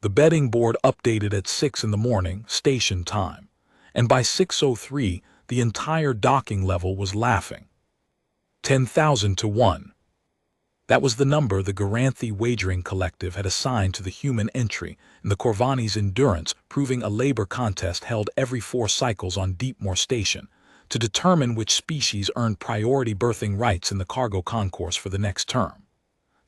The betting board updated at 6 in the morning, station time, and by 6:03, the entire docking level was laughing. 10,000 to 1. That was the number the Garanthi Wagering Collective had assigned to the human entry in the Corvani's Endurance, proving a labor contest held every 4 cycles on Deepmoor Station to determine which species earned priority berthing rights in the cargo concourse for the next term.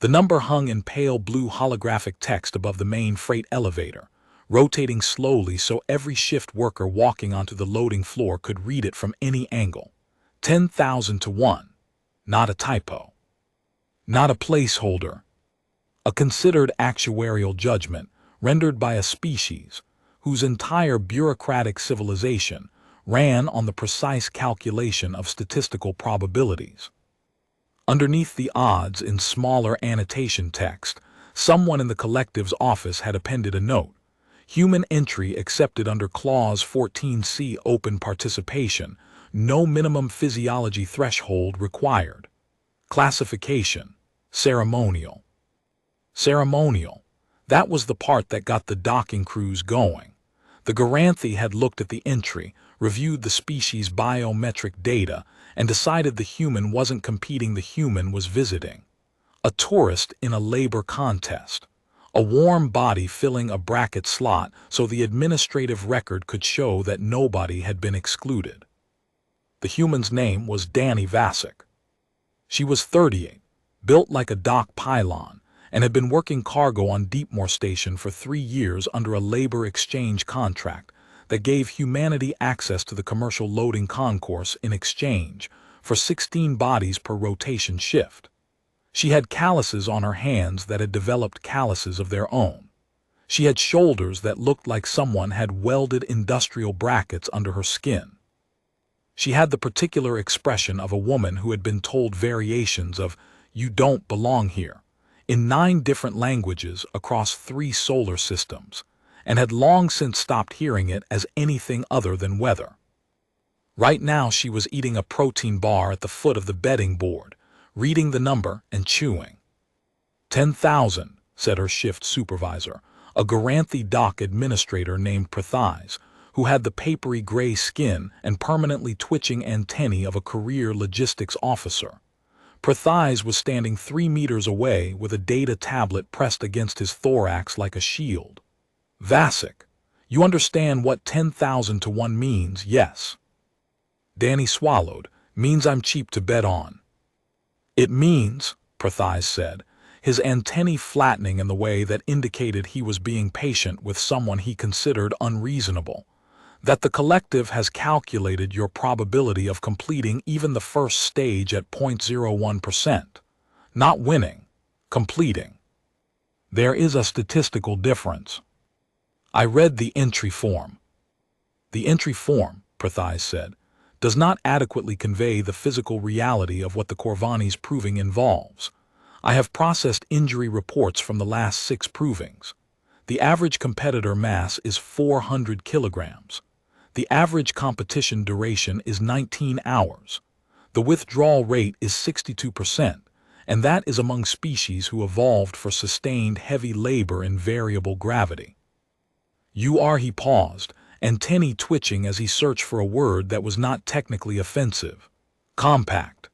The number hung in pale blue holographic text above the main freight elevator, rotating slowly so every shift worker walking onto the loading floor could read it from any angle. 10,000 to 1. Not a typo. Not a placeholder. A considered actuarial judgment rendered by a species whose entire bureaucratic civilization ran on the precise calculation of statistical probabilities. Underneath the odds in smaller annotation text, someone in the collective's office had appended a note. Human entry accepted under Clause 14C, open participation, no minimum physiology threshold required. Classification, ceremonial. Ceremonial. That was the part that got the docking crews going. The Garanthi had looked at the entry, reviewed the species' biometric data, and decided the human wasn't competing, the human was visiting. A tourist in a labor contest. A warm body filling a bracket slot so the administrative record could show that nobody had been excluded. The human's name was Dani Vasic. She was 38, built like a dock pylon, and had been working cargo on Deepmoor Station for 3 years under a labor exchange contract that gave humanity access to the commercial loading concourse in exchange for 16 bodies per rotation shift. She had calluses on her hands that had developed calluses of their own. She had shoulders that looked like someone had welded industrial brackets under her skin. She had the particular expression of a woman who had been told variations of "you don't belong here" in 9 different languages across 3 solar systems, and had long since stopped hearing it as anything other than weather. Right now she was eating a protein bar at the foot of the betting board, reading the number and chewing. 10,000, said her shift supervisor, a Garanthi dock administrator named Prathais, who had the papery gray skin and permanently twitching antennae of a career logistics officer. Prathais was standing 3 meters away with a data tablet pressed against his thorax like a shield. Vasic, you understand what 10,000 to 1 means, yes? Dani swallowed. Means I'm cheap to bet on. It means, Prathais said, his antennae flattening in the way that indicated he was being patient with someone he considered unreasonable, that the collective has calculated your probability of completing even the first stage at 0.01%. Not winning, completing. There is a statistical difference. I read the entry form. The entry form, Prathais said, does not adequately convey the physical reality of what the Corvani's proving involves. I have processed injury reports from the last 6 provings. The average competitor mass is 400 kilograms. The average competition duration is 19 hours. The withdrawal rate is 62%, and that is among species who evolved for sustained heavy labor in variable gravity. He paused, antennae twitching as he searched for a word that was not technically offensive. Compact.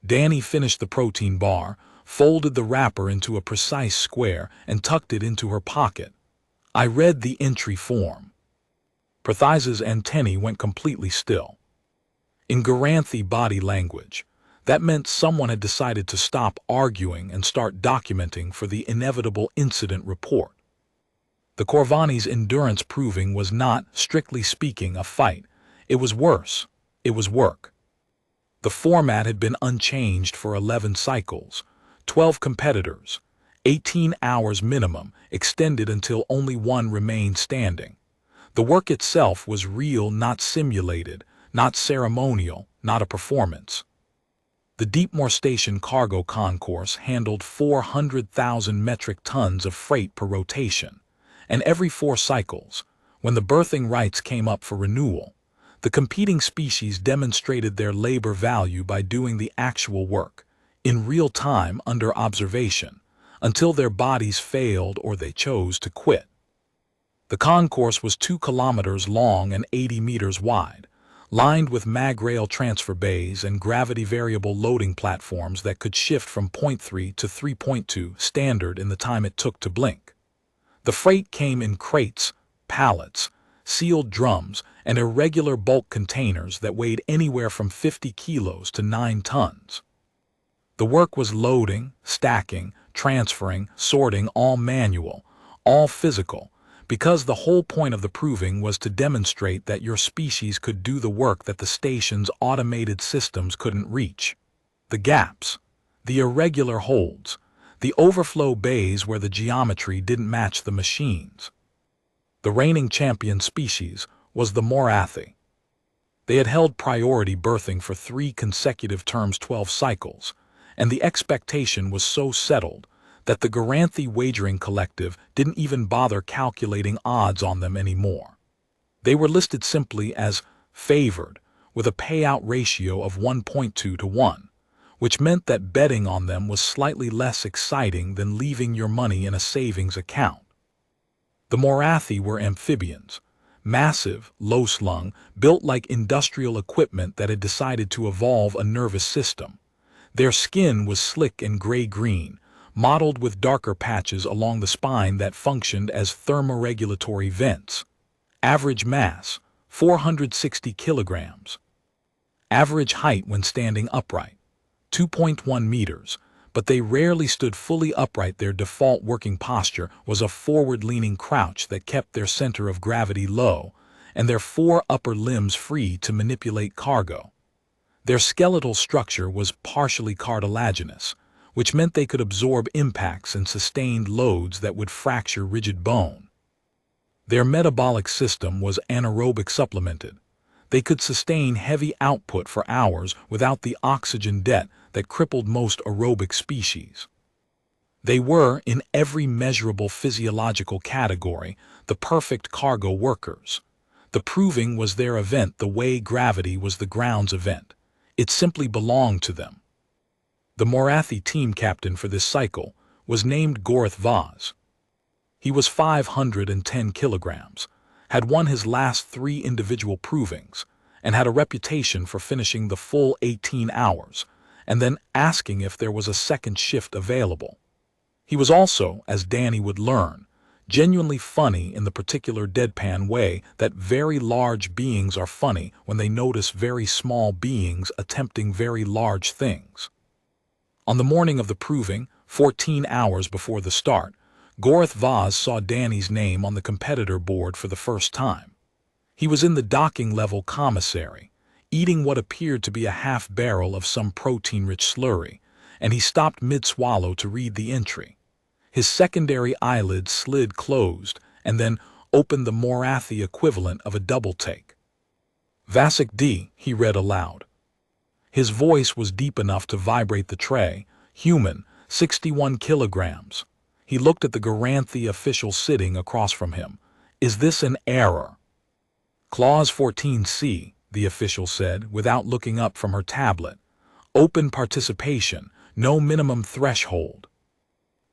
Dani finished the protein bar, folded the wrapper into a precise square, and tucked it into her pocket. I read the entry form. Prathais's antennae went completely still. In Garanthi body language, that meant someone had decided to stop arguing and start documenting for the inevitable incident report. The Corvani's endurance proving was not, strictly speaking, a fight. It was worse. It was work. The format had been unchanged for 11 cycles, 12 competitors, 18 hours minimum, extended until only one remained standing. The work itself was real, not simulated, not ceremonial, not a performance. The Deepmoor Station cargo concourse handled 400,000 metric tons of freight per rotation. And every 4 cycles, when the berthing rights came up for renewal, the competing species demonstrated their labor value by doing the actual work, in real time under observation, until their bodies failed or they chose to quit. The concourse was 2 kilometers long and 80 meters wide, lined with mag rail transfer bays and gravity-variable loading platforms that could shift from 0.3 to 3.2 standard in the time it took to blink. The freight came in crates, pallets, sealed drums, and irregular bulk containers that weighed anywhere from 50 kilos to 9 tons. The work was loading, stacking, transferring, sorting, all manual, all physical, because the whole point of the proving was to demonstrate that your species could do the work that the station's automated systems couldn't reach. The gaps, the irregular holds, the overflow bays where the geometry didn't match the machines. The reigning champion species was the Morathi. They had held priority berthing for 3 consecutive terms, 12 cycles, and the expectation was so settled that the Garanthi Wagering Collective didn't even bother calculating odds on them anymore. They were listed simply as favored, with a payout ratio of 1.2 to 1, which meant that betting on them was slightly less exciting than leaving your money in a savings account. The Morathi were amphibians, massive, low-slung, built like industrial equipment that had decided to evolve a nervous system. Their skin was slick and gray-green, mottled with darker patches along the spine that functioned as thermoregulatory vents. Average mass, 460 kilograms. Average height when standing upright, 2.1 meters, but they rarely stood fully upright. Their default working posture was a forward-leaning crouch that kept their center of gravity low, and their 4 upper limbs free to manipulate cargo. Their skeletal structure was partially cartilaginous, which meant they could absorb impacts and sustained loads that would fracture rigid bone. Their metabolic system was anaerobic supplemented. They could sustain heavy output for hours without the oxygen debt that crippled most aerobic species. They were, in every measurable physiological category, the perfect cargo workers. The proving was their event the way gravity was the ground's event. It simply belonged to them. The Morathi team captain for this cycle was named Gorth Vaz. He was 510 kilograms, had won his last 3 individual provings, and had a reputation for finishing the full 18 hours, and then asking if there was a second shift available. He was also, as Danny would learn, genuinely funny in the particular deadpan way that very large beings are funny when they notice very small beings attempting very large things. On the morning of the proving, 14 hours before the start, Gorth Vaz saw Danny's name on the competitor board for the first time. He was in the docking level commissary, eating what appeared to be a half barrel of some protein-rich slurry, and he stopped mid-swallow to read the entry. His secondary eyelids slid closed and then opened the Morathi equivalent of a double take. Vasek D, he read aloud. His voice was deep enough to vibrate the tray. Human, 61 kilograms. He looked at the Garanthi official sitting across from him. Is this an error? Clause 14C, the official said, without looking up from her tablet. Open participation, no minimum threshold.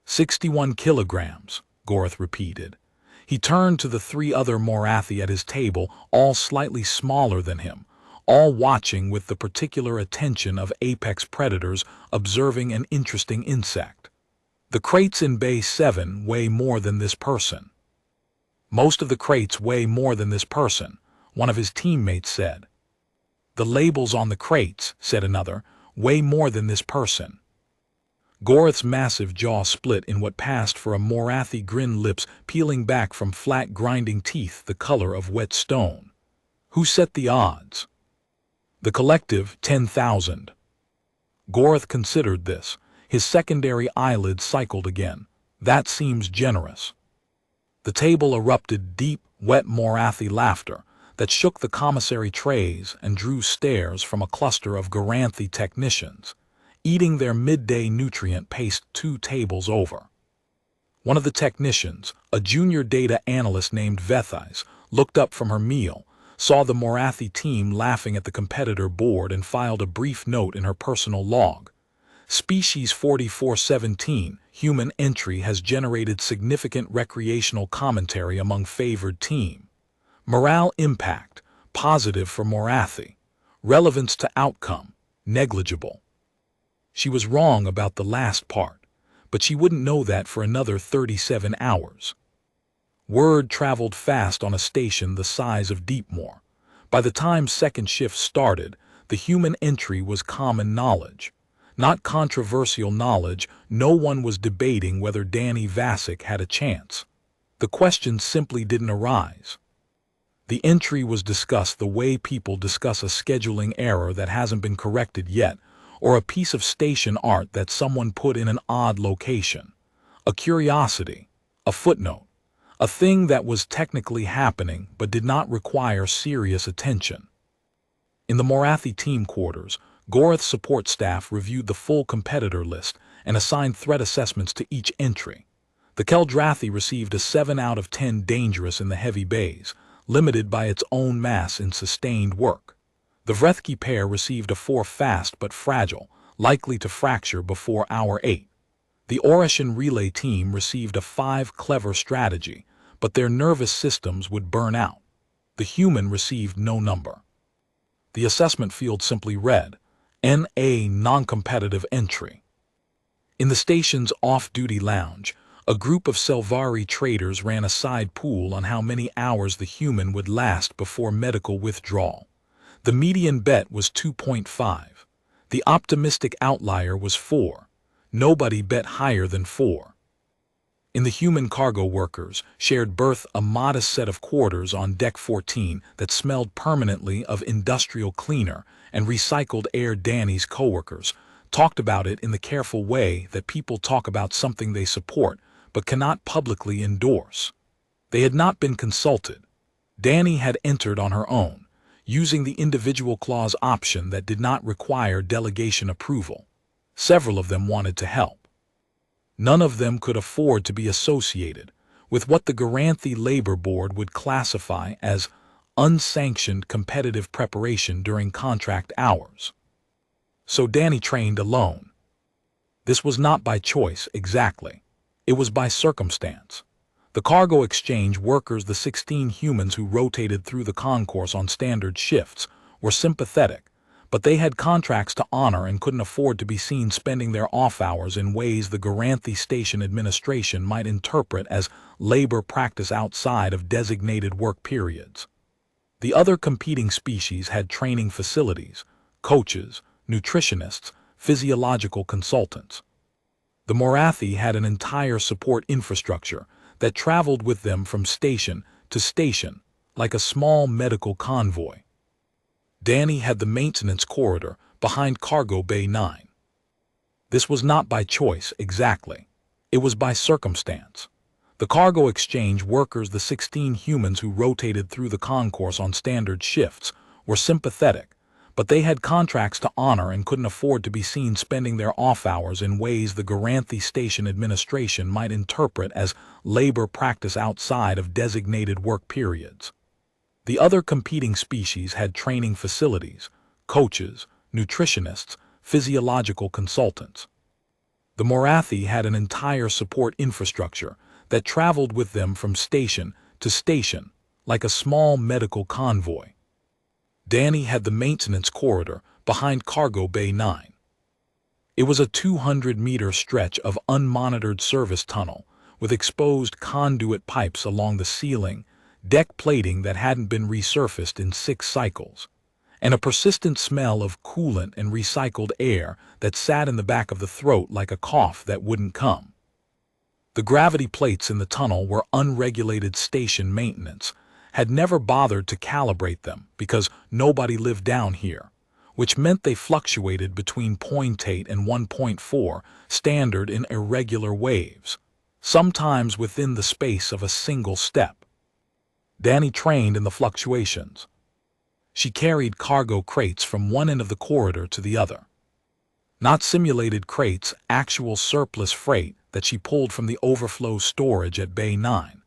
61 kilograms, Gorth repeated. He turned to the 3 other Morathi at his table, all slightly smaller than him, all watching with the particular attention of apex predators observing an interesting insect. The crates in Bay 7 weigh more than this person. Most of the crates weigh more than this person, one of his teammates said. The labels on the crates, said another, weigh more than this person. Gorth's massive jaw split in what passed for a Morathi grin, lips peeling back from flat grinding teeth the color of wet stone. Who set the odds? The collective, 10,000. Gorth considered this. His secondary eyelid cycled again. That seems generous. The table erupted deep, wet Morathi laughter that shook the commissary trays and drew stares from a cluster of Garanthi technicians, eating their midday nutrient paste 2 tables over. One of the technicians, a junior data analyst named Vethais, looked up from her meal, saw the Morathi team laughing at the competitor board, and filed a brief note in her personal log. Species 4417, human entry has generated significant recreational commentary among favored team. Morale impact, positive for Morathi. Relevance to outcome, negligible. She was wrong about the last part, but she wouldn't know that for another 37 hours. Word traveled fast on a station the size of Deepmore. By the time second shift started, the human entry was common knowledge. Not controversial knowledge. No one was debating whether Danny Vasic had a chance. The question simply didn't arise. The entry was discussed the way people discuss a scheduling error that hasn't been corrected yet, or a piece of station art that someone put in an odd location. A curiosity, a footnote, a thing that was technically happening but did not require serious attention. In the Morathi team quarters, Gorath's support staff reviewed the full competitor list and assigned threat assessments to each entry. The Keldrathi received a 7 out of 10 dangerous in the heavy bays, limited by its own mass in sustained work. The Vrethki pair received a 4 fast but fragile, likely to fracture before hour 8. The Orishan relay team received a 5 clever strategy, but their nervous systems would burn out. The human received no number. The assessment field simply read, N.A. non-competitive entry. In the station's off-duty lounge, a group of Selvari traders ran a side pool on how many hours the human would last before medical withdrawal. The median bet was 2.5. The optimistic outlier was 4. Nobody bet higher than 4. In the human cargo workers shared berth a modest set of quarters on deck 14 that smelled permanently of industrial cleaner and recycled air. Danny's coworkers talked about it in the careful way that people talk about something they support but cannot publicly endorse. They had not been consulted. Danny had entered on her own, using the individual clause option that did not require delegation approval. Several of them wanted to help. None of them could afford to be associated with what the Garanthi Labor Board would classify as unsanctioned competitive preparation during contract hours. So Danny trained alone. This was not by choice exactly. It was by circumstance. The cargo exchange workers, the 16 humans who rotated through the concourse on standard shifts, were sympathetic, but they had contracts to honor and couldn't afford to be seen spending their off hours in ways the Garanthi Station administration might interpret as labor practice outside of designated work periods. The other competing species had training facilities, coaches, nutritionists, physiological consultants. The Morathi had an entire support infrastructure that traveled with them from station to station, like a small medical convoy. Danny had the maintenance corridor behind Cargo Bay 9. This was not by choice exactly. It was by circumstance. The cargo exchange workers, the 16 humans who rotated through the concourse on standard shifts, were sympathetic, but they had contracts to honor and couldn't afford to be seen spending their off hours in ways the Garanthi Station administration might interpret as labor practice outside of designated work periods. The other competing species had training facilities, coaches, nutritionists, physiological consultants. The Morathi had an entire support infrastructure that traveled with them from station to station, like a small medical convoy. Danny had the maintenance corridor behind Cargo Bay 9. It was a 200-meter stretch of unmonitored service tunnel with exposed conduit pipes along the ceiling, deck plating that hadn't been resurfaced in 6 cycles, and a persistent smell of coolant and recycled air that sat in the back of the throat like a cough that wouldn't come. The gravity plates in the tunnel were unregulated station maintenance, had never bothered to calibrate them because nobody lived down here, which meant they fluctuated between 0.8 and 1.4 standard in irregular waves, sometimes within the space of a single step. Danny trained in the fluctuations. She carried cargo crates from one end of the corridor to the other. Not simulated crates, actual surplus freight that she pulled from the overflow storage at Bay 9.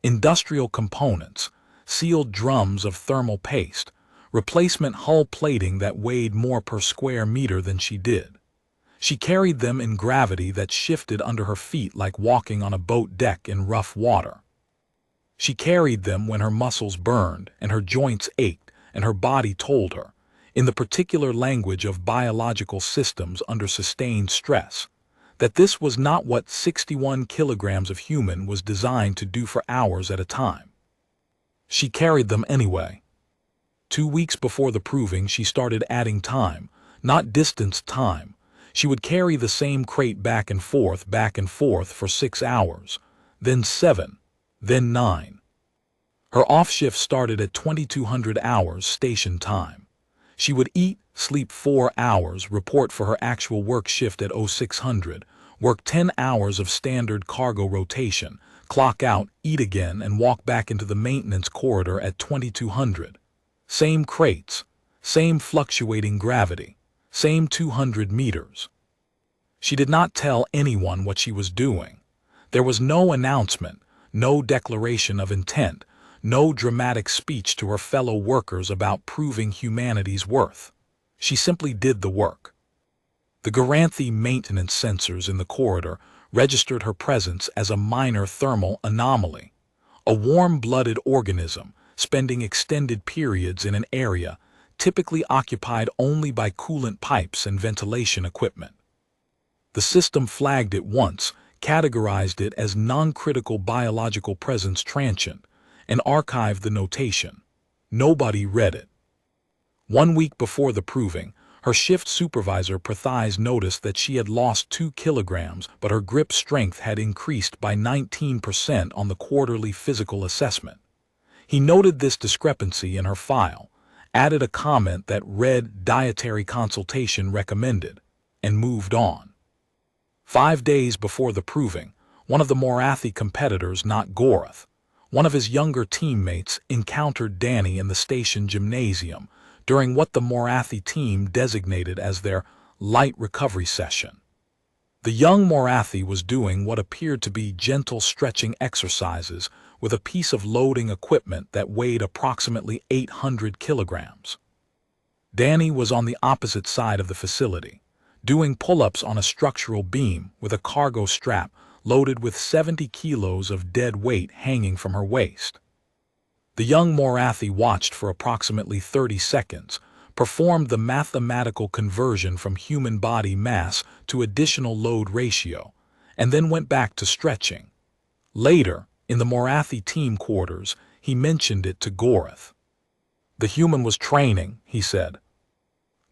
Industrial components, sealed drums of thermal paste, replacement hull plating that weighed more per square meter than she did. She carried them in gravity that shifted under her feet like walking on a boat deck in rough water. She carried them when her muscles burned and her joints ached and her body told her, in the particular language of biological systems under sustained stress, that this was not what 61 kilograms of human was designed to do for hours at a time. She carried them anyway. 2 weeks before the proving, she started adding time, not distance time. She would carry the same crate back and forth for 6 hours, then 7, then 9. Her off shift started at 2200 hours station time. She would eat, sleep 4 hours, report for her actual work shift at 0600, work 10 hours of standard cargo rotation, clock out, eat again, and walk back into the maintenance corridor at 2200. Same crates, same fluctuating gravity, same 200 meters. She did not tell anyone what she was doing. There was no announcement, no declaration of intent, no dramatic speech to her fellow workers about proving humanity's worth. She simply did the work. The Garanthi maintenance sensors in the corridor registered her presence as a minor thermal anomaly, a warm-blooded organism spending extended periods in an area typically occupied only by coolant pipes and ventilation equipment. The system flagged it once, categorized it as non-critical biological presence transient, and archived the notation. Nobody read it. 1 week before the proving, her shift supervisor Prathais noticed that she had lost 2 kilograms, but her grip strength had increased by 19% on the quarterly physical assessment. He noted this discrepancy in her file, added a comment that read dietary consultation recommended, and moved on. 5 days before the proving, one of the Morathi competitors, not Gorath, one of his younger teammates, encountered Danny in the station gymnasium during what the Morathi team designated as their light recovery session. The young Morathi was doing what appeared to be gentle stretching exercises with a piece of loading equipment that weighed approximately 800 kilograms. Danny was on the opposite side of the facility, doing pull-ups on a structural beam with a cargo strap loaded with 70 kilos of dead weight hanging from her waist. The young Morathi watched for approximately 30 seconds, performed the mathematical conversion from human body mass to additional load ratio, and then went back to stretching. Later, in the Morathi team quarters, he mentioned it to Gorath. The human was training, he said.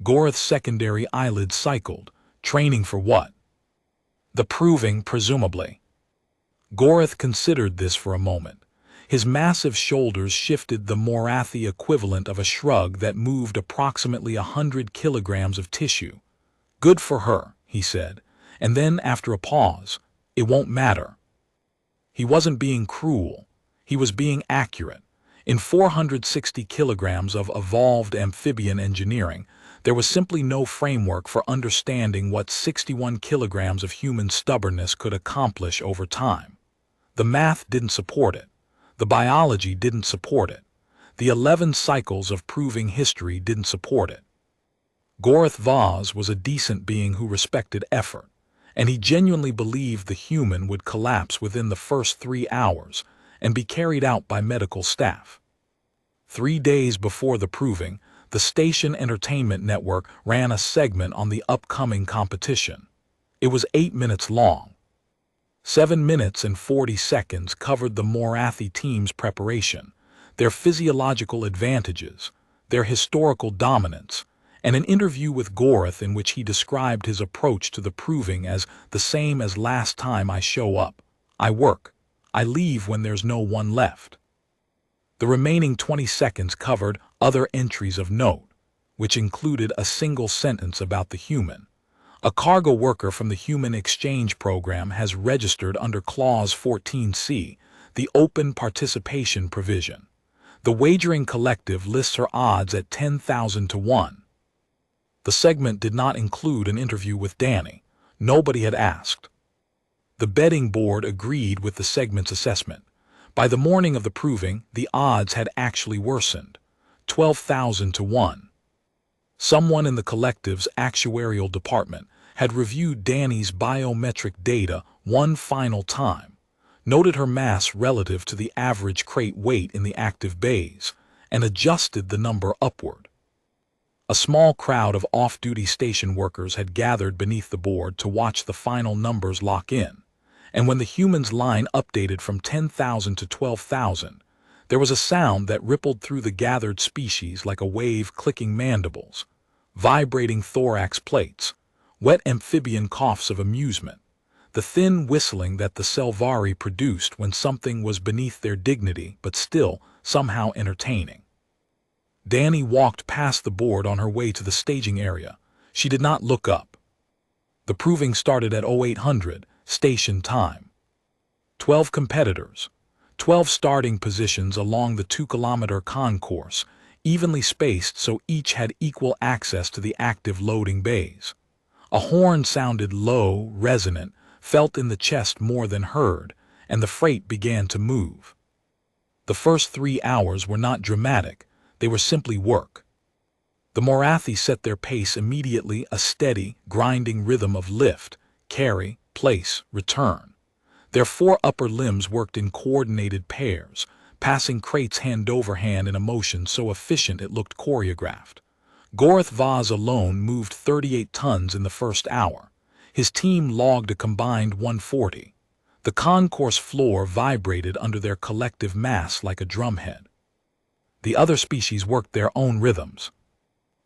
Gorath's secondary eyelids cycled. Training for what? The proving, presumably. Gorath considered this for a moment. His massive shoulders shifted the Morathi equivalent of a shrug that moved approximately 100 kilograms of tissue. Good for her, he said, and then, after a pause, it won't matter. He wasn't being cruel. He was being accurate. In 460 kilograms of evolved amphibian engineering, there was simply no framework for understanding what 61 kilograms of human stubbornness could accomplish over time. The math didn't support it. The biology didn't support it. The 11 cycles of proving history didn't support it. Gorath Vaz was a decent being who respected effort, and he genuinely believed the human would collapse within the first 3 hours and be carried out by medical staff. 3 days before the proving, the station entertainment network ran a segment on the upcoming competition. It was 8 minutes long. 7 minutes and 40 seconds covered the Morathi team's preparation, their physiological advantages, their historical dominance, and an interview with Gorath in which he described his approach to the proving as the same as last time I show up. I work. I leave when there's no one left. The remaining 20 seconds covered other entries of note, which included a single sentence about the human. A cargo worker from the Human Exchange Program has registered under Clause 14C, the open participation provision. The wagering collective lists her odds at 10,000 to 1. The segment did not include an interview with Danny. Nobody had asked. The betting board agreed with the segment's assessment. By the morning of the proving, the odds had actually worsened. 12,000 to 1. Someone in the collective's actuarial department had reviewed Danny's biometric data one final time, noted her mass relative to the average crate weight in the active bays, and adjusted the number upward. A small crowd of off-duty station workers had gathered beneath the board to watch the final numbers lock in, and when the humans' line updated from 10,000 to 12,000, there was a sound that rippled through the gathered species like a wave clicking mandibles, vibrating thorax plates, wet amphibian coughs of amusement, the thin whistling that the Selvari produced when something was beneath their dignity but still somehow entertaining. Danny walked past the board on her way to the staging area. She did not look up. The proving started at 0800 station time. 12 competitors, 12 starting positions along the 2-kilometer concourse, evenly spaced so each had equal access to the active loading bays. A horn sounded low, resonant, felt in the chest more than heard, and the freight began to move. The first 3 hours were not dramatic, they were simply work. The Morathi set their pace immediately, a steady, grinding rhythm of lift, carry, place, return. Their 4 upper limbs worked in coordinated pairs, passing crates hand over hand in a motion so efficient it looked choreographed. Gorath Vaz alone moved 38 tons in the first hour. His team logged a combined 140. The concourse floor vibrated under their collective mass like a drumhead. The other species worked their own rhythms.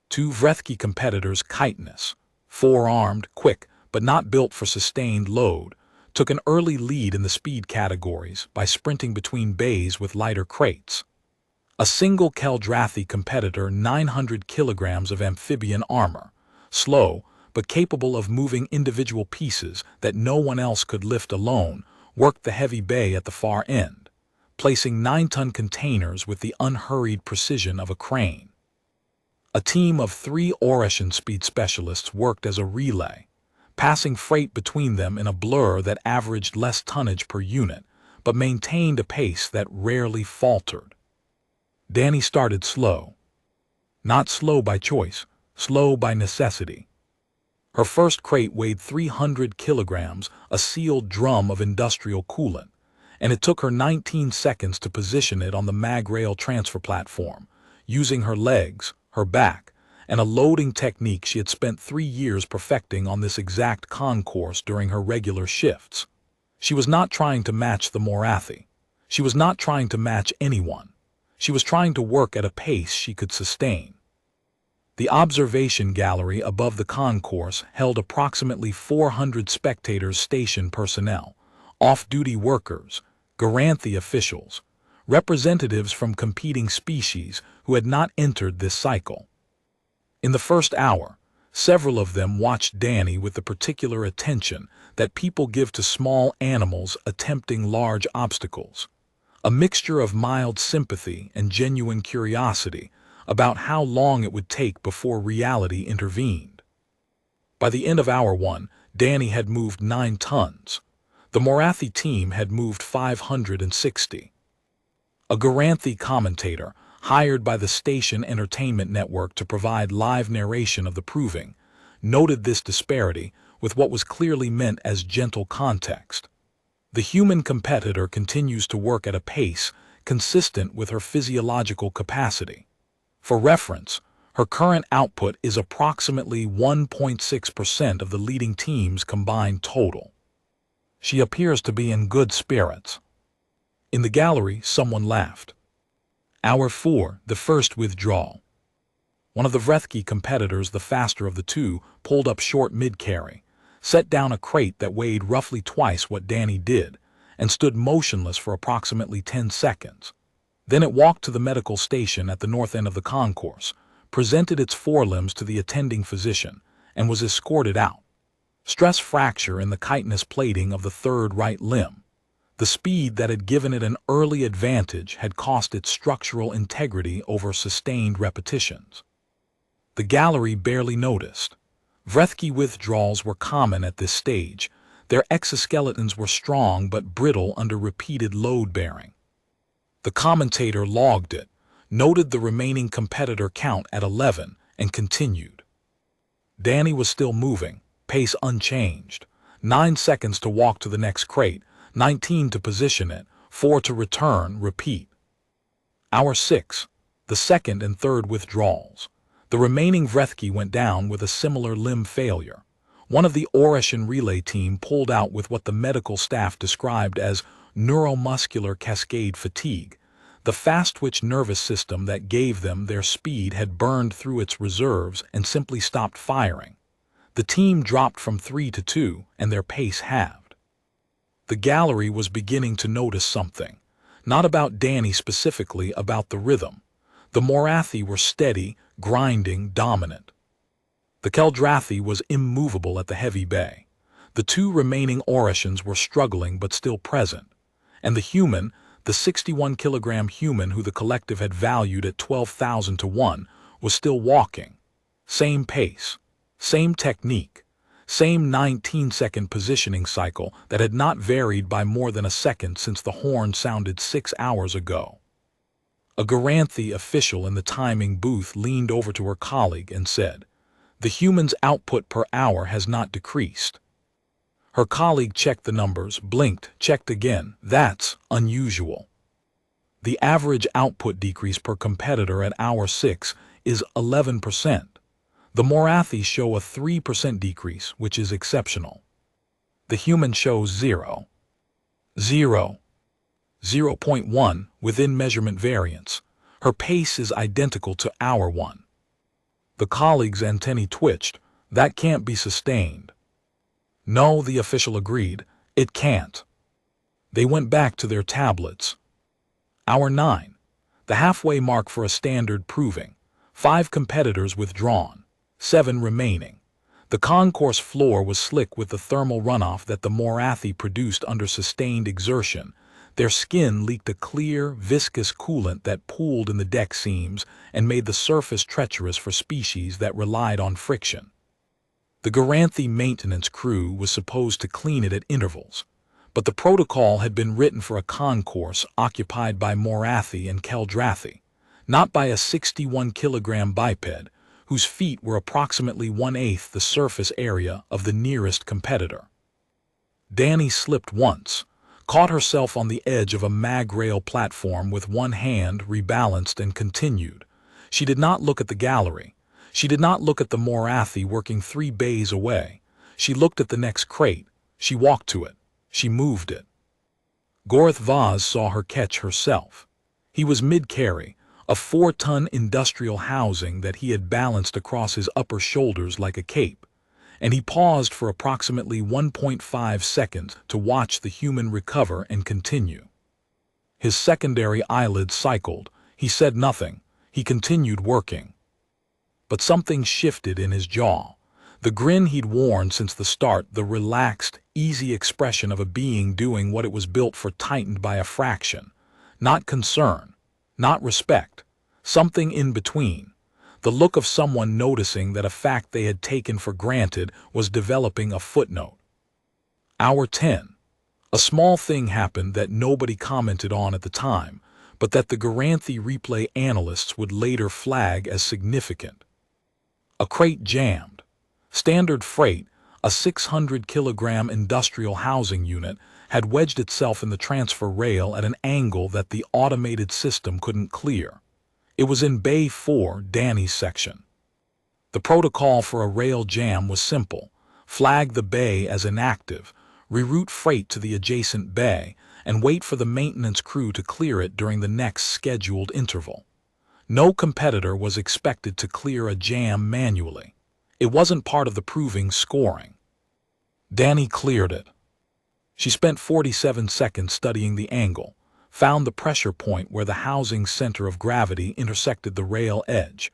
2 Vrethki competitors, chitinous, 4-armed, quick, but not built for sustained load, took an early lead in the speed categories by sprinting between bays with lighter crates. A single Keldrathi competitor, 900 kilograms of amphibian armor, slow but capable of moving individual pieces that no one else could lift alone, worked the heavy bay at the far end, placing 9-ton containers with the unhurried precision of a crane. A team of 3 Oreshan speed specialists worked as a relay, passing freight between them in a blur that averaged less tonnage per unit, but maintained a pace that rarely faltered. Danny started slow. Not slow by choice, slow by necessity. Her first crate weighed 300 kilograms, a sealed drum of industrial coolant, and it took her 19 seconds to position it on the mag rail transfer platform, using her legs, her back, and a loading technique she had spent 3 years perfecting on this exact concourse during her regular shifts. She was not trying to match the Morathi. She was not trying to match anyone. She was trying to work at a pace she could sustain. The observation gallery above the concourse held approximately 400 spectators, station personnel, off-duty workers, Garanthi officials, representatives from competing species who had not entered this cycle. In the first hour, several of them watched Danny with the particular attention that people give to small animals attempting large obstacles, a mixture of mild sympathy and genuine curiosity about how long it would take before reality intervened. By the end of hour 1, Danny had moved 9 tons. The Morathi team had moved 560. A Garanthi commentator, hired by the station entertainment network to provide live narration of the proving, noted this disparity with what was clearly meant as gentle context. The human competitor continues to work at a pace consistent with her physiological capacity. For reference, her current output is approximately 1.6% of the leading team's combined total. She appears to be in good spirits. In the gallery, someone laughed. Hour 4, the first withdrawal. One of the Vrethki competitors, the faster of the 2, pulled up short mid-carry, set down a crate that weighed roughly twice what Danny did, and stood motionless for approximately 10 seconds. Then it walked to the medical station at the north end of the concourse, presented its forelimbs to the attending physician, and was escorted out. Stress fracture in the chitinous plating of the third right limb. The speed that had given it an early advantage had cost it structural integrity over sustained repetitions. The gallery barely noticed. Vrethki withdrawals were common at this stage. Their exoskeletons were strong but brittle under repeated load-bearing. The commentator logged it, noted the remaining competitor count at 11, and continued. Danny was still moving, pace unchanged. 9 seconds to walk to the next crate, 19 to position it, 4 to return, repeat. Hour 6. The second and third withdrawals. The remaining Vrethki went down with a similar limb failure. One of the Oreshan relay team pulled out with what the medical staff described as neuromuscular cascade fatigue. The fast-twitch nervous system that gave them their speed had burned through its reserves and simply stopped firing. The team dropped from 3 to 2, and their pace halved. The gallery was beginning to notice something. Not about Danny specifically, about the rhythm. The Morathi were steady, grinding, dominant. The Keldrathi was immovable at the heavy bay. The two remaining Oreshans were struggling but still present. And the human, the 61-kilogram human who the collective had valued at 12,000 to 1, was still walking. Same pace, same technique, same 19-second positioning cycle that had not varied by more than a second since the horn sounded 6 hours ago. A Garanthi official in the timing booth leaned over to her colleague and said, "The human's output per hour has not decreased." Her colleague checked the numbers, blinked, checked again. "That's unusual. The average output decrease per competitor at hour 6 is 11%. The Morathi show a 3% decrease, which is exceptional. The human shows 0.1 within measurement variance. Her pace is identical to hour 1. The colleague's antennae twitched. That can't be sustained. No, the official agreed. It can't. They went back to their tablets. Hour 9. The halfway mark for a standard proving. 5 competitors withdrawn. 7 remaining. The concourse floor was slick with the thermal runoff that the Morathi produced under sustained exertion. Their skin leaked a clear, viscous coolant that pooled in the deck seams and made the surface treacherous for species that relied on friction. The Garanthi maintenance crew was supposed to clean it at intervals, but the protocol had been written for a concourse occupied by Morathi and Keldrathi, not by a 61-kilogram biped whose feet were approximately 1/8 the surface area of the nearest competitor. Danny slipped once, caught herself on the edge of a mag rail platform with one hand, rebalanced, and continued. She did not look at the gallery. She did not look at the Morathi working 3 bays away. She looked at the next crate. She walked to it. She moved it. Gorth Vaz saw her catch herself. He was mid-carry, a 4-ton industrial housing that he had balanced across his upper shoulders like a cape, and he paused for approximately 1.5 seconds to watch the human recover and continue. His secondary eyelids cycled. He said nothing. He continued working. But something shifted in his jaw. The grin he'd worn since the start, the relaxed, easy expression of a being doing what it was built for, tightened by a fraction. Not concern, not respect, something in between. The look of someone noticing that a fact they had taken for granted was developing a footnote. Hour 10. A small thing happened that nobody commented on at the time, but that the Garanthi replay analysts would later flag as significant. A crate jammed. Standard Freight, a 600-kilogram industrial housing unit, had wedged itself in the transfer rail at an angle that the automated system couldn't clear. It was in Bay 4, Danny's section. The protocol for a rail jam was simple. Flag the bay as inactive, reroute freight to the adjacent bay, and wait for the maintenance crew to clear it during the next scheduled interval. No competitor was expected to clear a jam manually. It wasn't part of the proving scoring. Danny cleared it. She spent 47 seconds studying the angle, found the pressure point where the housing's center of gravity intersected the rail edge,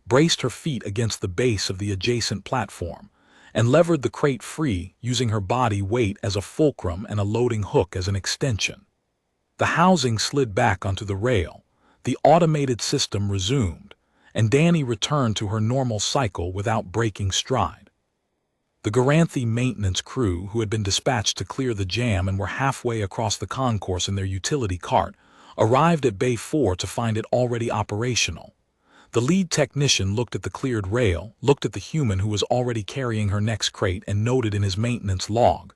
braced her feet against the base of the adjacent platform, and levered the crate free using her body weight as a fulcrum and a loading hook as an extension. The housing slid back onto the rail. The automated system resumed, and Danny returned to her normal cycle without breaking stride. The Garanthi maintenance crew, who had been dispatched to clear the jam and were halfway across the concourse in their utility cart, arrived at Bay 4 to find it already operational. The lead technician looked at the cleared rail, looked at the human who was already carrying her next crate, and noted in his maintenance log,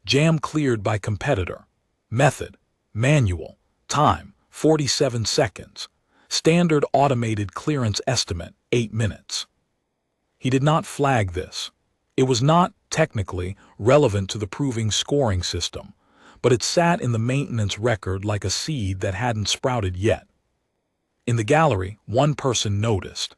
"Jam cleared by competitor. Method: manual. Time: 47 seconds. Standard automated clearance estimate: 8 minutes." He did not flag this. It was not, technically, relevant to the proving scoring system, but it sat in the maintenance record like a seed that hadn't sprouted yet. In the gallery, one person noticed.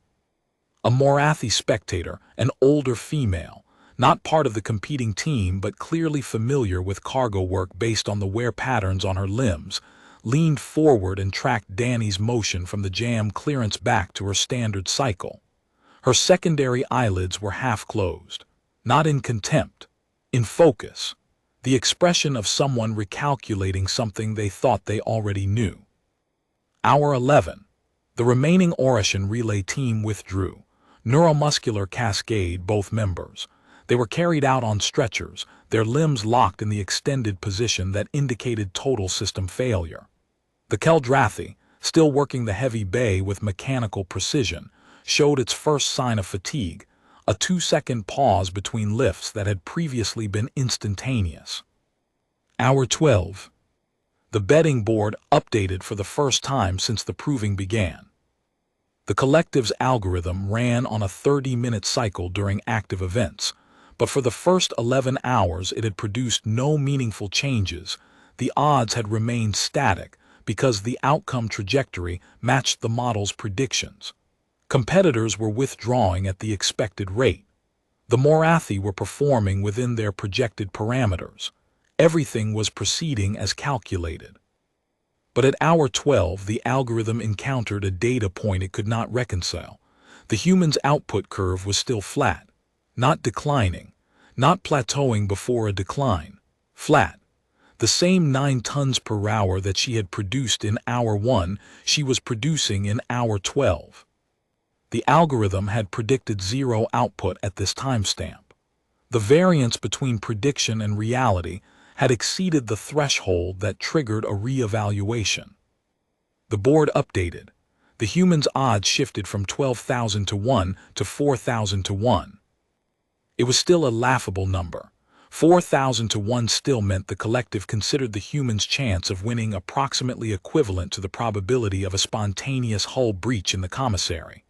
A Morathi spectator, an older female, not part of the competing team but clearly familiar with cargo work based on the wear patterns on her limbs, leaned forward and tracked Danny's motion from the jam clearance back to her standard cycle. Her secondary eyelids were half closed, not in contempt, in focus, the expression of someone recalculating something they thought they already knew. Hour 11. The remaining Orishan relay team withdrew. Neuromuscular cascade, both members. They were carried out on stretchers, their limbs locked in the extended position that indicated total system failure. The Keldrathi, still working the heavy bay with mechanical precision, showed its first sign of fatigue, a 2-second pause between lifts that had previously been instantaneous. Hour 12. The betting board updated for the first time since the proving began. The collective's algorithm ran on a 30-minute cycle during active events, but for the first 11 hours it had produced no meaningful changes. The odds had remained static because the outcome trajectory matched the model's predictions. Competitors were withdrawing at the expected rate. The Morathi were performing within their projected parameters. Everything was proceeding as calculated. But at hour 12, the algorithm encountered a data point it could not reconcile. The human's output curve was still flat, not declining, not plateauing before a decline, flat. The same 9 tons per hour that she had produced in hour 1, she was producing in hour 12. The algorithm had predicted 0 output at this timestamp. The variance between prediction and reality had exceeded the threshold that triggered a re-evaluation. The board updated. The human's odds shifted from 12,000 to 1 to 4,000 to 1. It was still a laughable number. 4,000 to 1 still meant the collective considered the human's chance of winning approximately equivalent to the probability of a spontaneous hull breach in the commissary.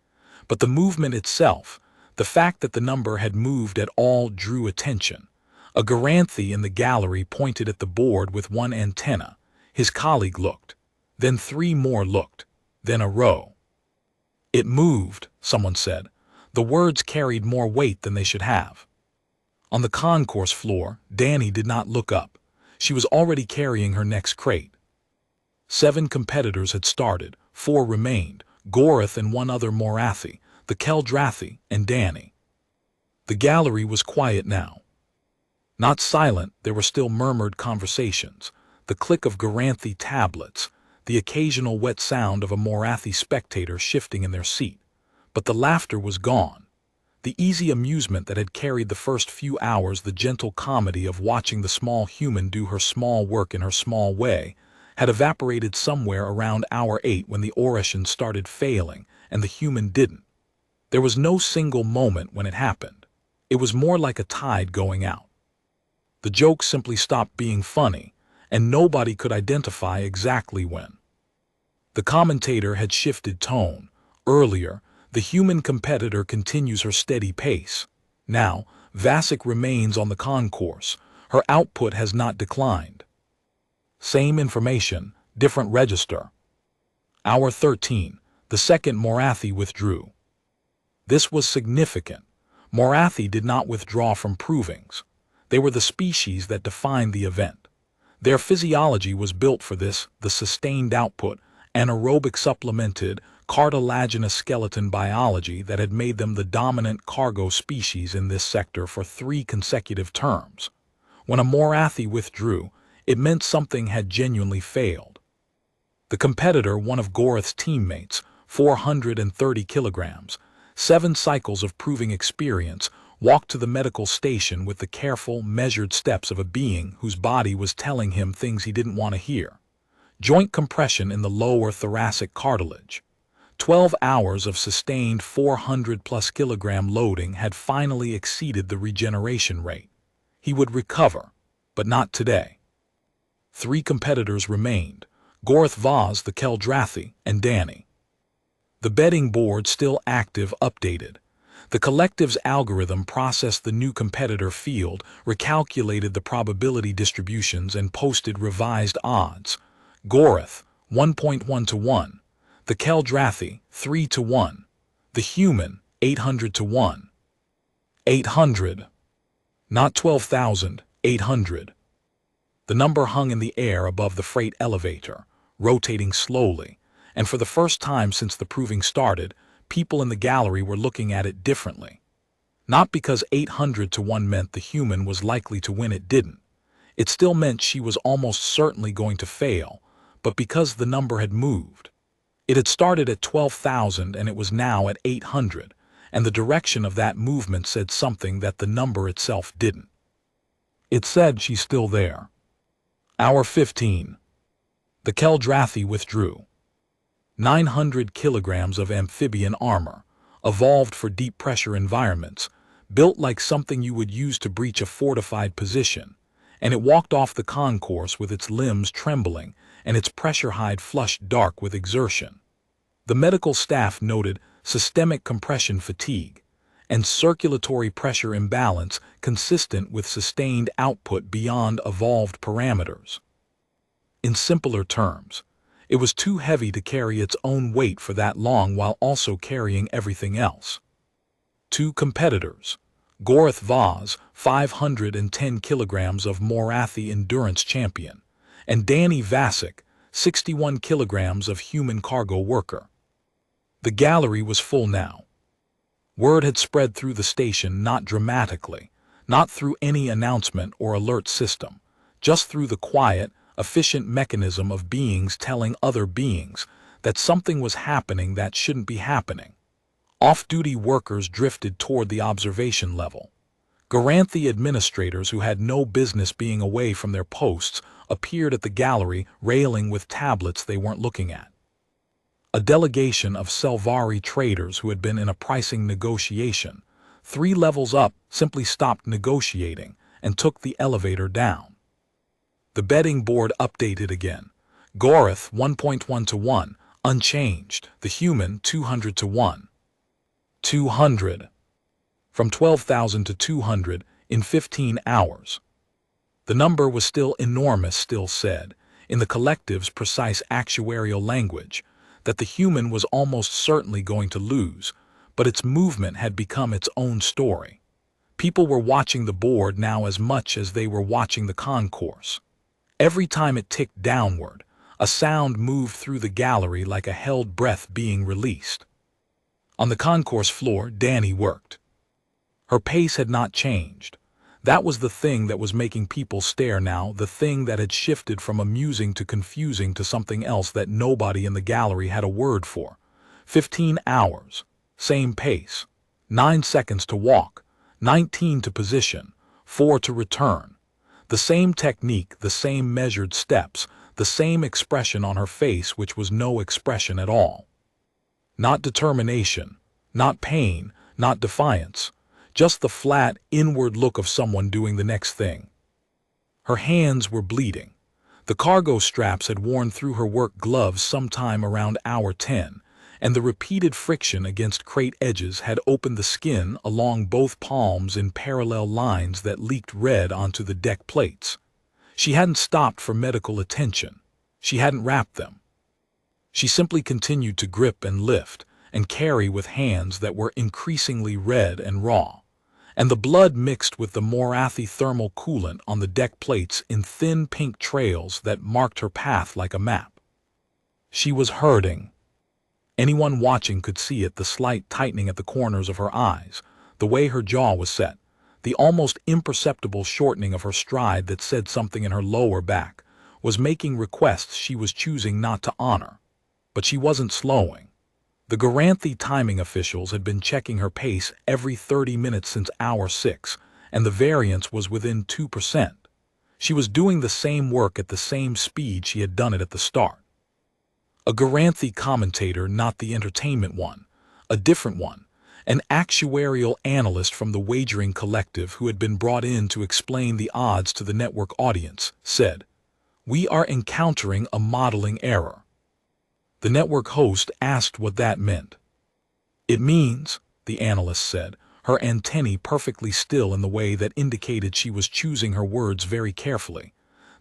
But the movement itself, the fact that the number had moved at all, drew attention. A Garanthi in the gallery pointed at the board with one antenna. His colleague looked. Then 3 more looked. Then a row. "It moved," someone said. The words carried more weight than they should have. On the concourse floor, Danny did not look up. She was already carrying her next crate. 7 competitors had started. 4 remained. Gorath and 1 other Morathi, the Keldrathi, and Danny. The gallery was quiet now. Not silent, there were still murmured conversations, the click of Garanthi tablets, the occasional wet sound of a Morathi spectator shifting in their seat. But the laughter was gone. The easy amusement that had carried the first few hours, the gentle comedy of watching the small human do her small work in her small way, had evaporated somewhere around hour 8 when the Orishan started failing and the human didn't. There was no single moment when it happened. It was more like a tide going out. The joke simply stopped being funny, and nobody could identify exactly when. The commentator had shifted tone. Earlier, the human competitor continues her steady pace. Now, Vasek remains on the concourse. Her output has not declined. Same information, different register. Hour 13. The second Morathi withdrew. This was significant. Morathi did not withdraw from provings. They were the species that defined the event. Their physiology was built for this, the sustained output, anaerobic supplemented, cartilaginous skeleton biology that had made them the dominant cargo species in this sector for 3 consecutive terms. When a Morathi withdrew, it meant something had genuinely failed. The competitor, one of Gorath's teammates, 430 kilograms, 7 cycles of proving experience, walked to the medical station with the careful, measured steps of a being whose body was telling him things he didn't want to hear. Joint compression in the lower thoracic cartilage. 12 hours of sustained 400+ kilogram loading had finally exceeded the regeneration rate. He would recover, but not today. 3 competitors remained: Gorth Vaz, the Keldrathi, and Danny. The betting board still active, updated. The collective's algorithm processed the new competitor field, recalculated the probability distributions, and posted revised odds. Gorth, 1.1 to 1. The Keldrathi, 3 to 1. The human, 800 to 1. 800. Not 12,000, 800. The number hung in the air above the freight elevator, rotating slowly, and for the first time since the proving started, people in the gallery were looking at it differently. Not because 800 to 1 meant the human was likely to win, it didn't. It still meant she was almost certainly going to fail, but because the number had moved. It had started at 12,000 and it was now at 800, and the direction of that movement said something that the number itself didn't. It said she's still there. Hour 15. The Keldrathi withdrew. 900 kilograms of amphibian armor, evolved for deep pressure environments, built like something you would use to breach a fortified position, and it walked off the concourse with its limbs trembling and its pressure hide flushed dark with exertion. The medical staff noted systemic compression fatigue and circulatory pressure imbalance consistent with sustained output beyond evolved parameters. In simpler terms, it was too heavy to carry its own weight for that long while also carrying everything else. 2 competitors, Gorth Vaz, 510 kilograms of Morathi endurance champion, and Danny Vasic, 61 kilograms of human cargo worker. The gallery was full now. Word had spread through the station, not dramatically, not through any announcement or alert system, just through the quiet, efficient mechanism of beings telling other beings that something was happening that shouldn't be happening. Off-duty workers drifted toward the observation level. Garanthi administrators who had no business being away from their posts appeared at the gallery, railing with tablets they weren't looking at. A delegation of Selvari traders who had been in a pricing negotiation, 3 levels up, simply stopped negotiating and took the elevator down. The betting board updated again. Gorth 1.1 to 1, unchanged. The human 200 to 1. 200. From 12,000 to 200 in 15 hours. The number was still enormous, still said, in the collective's precise actuarial language, that the human was almost certainly going to lose, but its movement had become its own story. People were watching the board now as much as they were watching the concourse. Every time it ticked downward, a sound moved through the gallery like a held breath being released. On the concourse floor, Danny worked. Her pace had not changed. That was the thing that was making people stare now, the thing that had shifted from amusing to confusing to something else that nobody in the gallery had a word for. 15 hours, same pace, 9 seconds to walk, 19 to position, 4 to return. The same technique, the same measured steps, the same expression on her face, which was no expression at all. Not determination, not pain, not defiance, just the flat, inward look of someone doing the next thing. Her hands were bleeding. The cargo straps had worn through her work gloves sometime around hour 10, and the repeated friction against crate edges had opened the skin along both palms in parallel lines that leaked red onto the deck plates. She hadn't stopped for medical attention. She hadn't wrapped them. She simply continued to grip and lift and carry with hands that were increasingly red and raw, and the blood mixed with the Morathi thermal coolant on the deck plates in thin pink trails that marked her path like a map. She was hurting. Anyone watching could see it, the slight tightening at the corners of her eyes, the way her jaw was set, the almost imperceptible shortening of her stride that said something in her lower back, was making requests she was choosing not to honor. But she wasn't slowing. The Garanthi timing officials had been checking her pace every 30 minutes since hour 6, and the variance was within 2%. She was doing the same work at the same speed she had done it at the start. A Garanthi commentator, not the entertainment one, a different one, an actuarial analyst from the wagering collective who had been brought in to explain the odds to the network audience, said, "We are encountering a modeling error." The network host asked what that meant. "It means," the analyst said, her antennae perfectly still in the way that indicated she was choosing her words very carefully,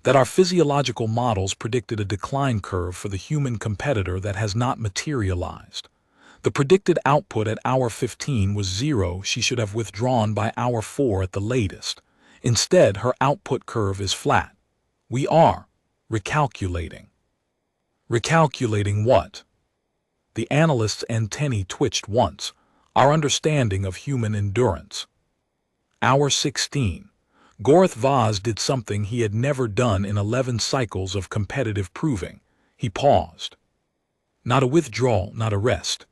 "that our physiological models predicted a decline curve for the human competitor that has not materialized. The predicted output at hour 15 was 0. She should have withdrawn by hour 4 at the latest. Instead, her output curve is flat. We are recalculating." Recalculating what? The analyst's antennae twitched once. Our understanding of human endurance. Hour 16. Gorath Vaz did something he had never done in 11 cycles of competitive proving. He paused. Not a withdrawal, not a rest.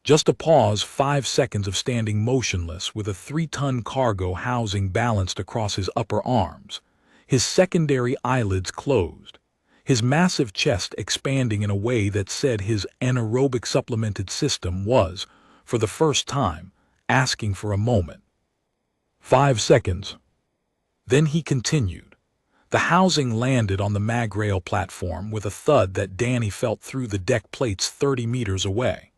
Just a pause, 5 seconds of standing motionless with a 3-ton cargo housing balanced across his upper arms. His secondary eyelids closed. His massive chest expanding in a way that said his anaerobic supplemented system was, for the first time, asking for a moment. 5 seconds. Then he continued. The housing landed on the mag rail platform with a thud that Danny felt through the deck plates 30 meters away.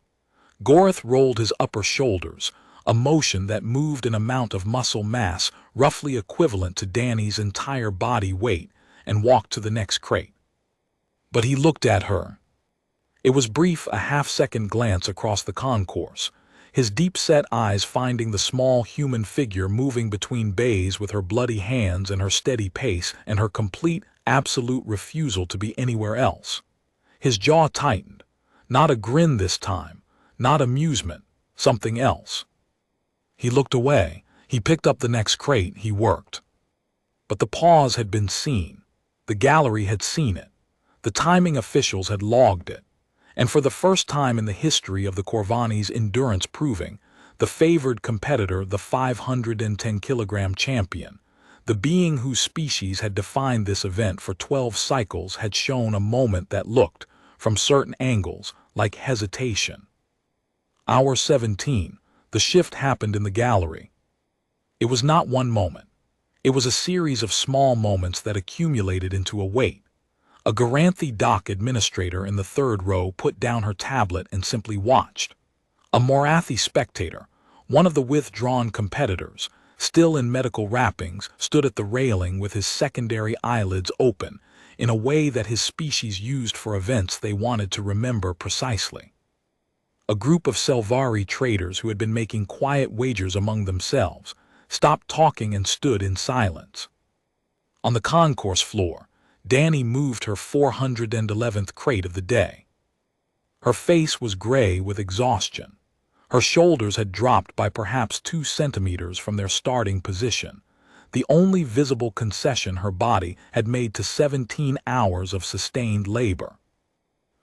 Gorath rolled his upper shoulders, a motion that moved an amount of muscle mass roughly equivalent to Danny's entire body weight, and walked to the next crate. But he looked at her. It was brief, a half-second glance across the concourse, his deep-set eyes finding the small human figure moving between bays with her bloody hands and her steady pace and her complete, absolute refusal to be anywhere else. His jaw tightened. Not a grin this time, not amusement, something else. He looked away. He picked up the next crate. He worked. But the pause had been seen. The gallery had seen it. The timing officials had logged it. And for the first time in the history of the Corvani's endurance proving, the favored competitor, the 510-kilogram champion, the being whose species had defined this event for 12 cycles, had shown a moment that looked, from certain angles, like hesitation. Hour 17, the shift happened in the gallery. It was not one moment. It was a series of small moments that accumulated into a wait. A Garanthi dock administrator in the 3rd row put down her tablet and simply watched. A Morathi spectator, one of the withdrawn competitors, still in medical wrappings, stood at the railing with his secondary eyelids open, in a way that his species used for events they wanted to remember precisely. A group of Selvari traders who had been making quiet wagers among themselves stopped talking and stood in silence. On the concourse floor, Danny moved her 411th crate of the day. Her face was gray with exhaustion. Her shoulders had dropped by perhaps 2 centimeters from their starting position, the only visible concession her body had made to 17 hours of sustained labor.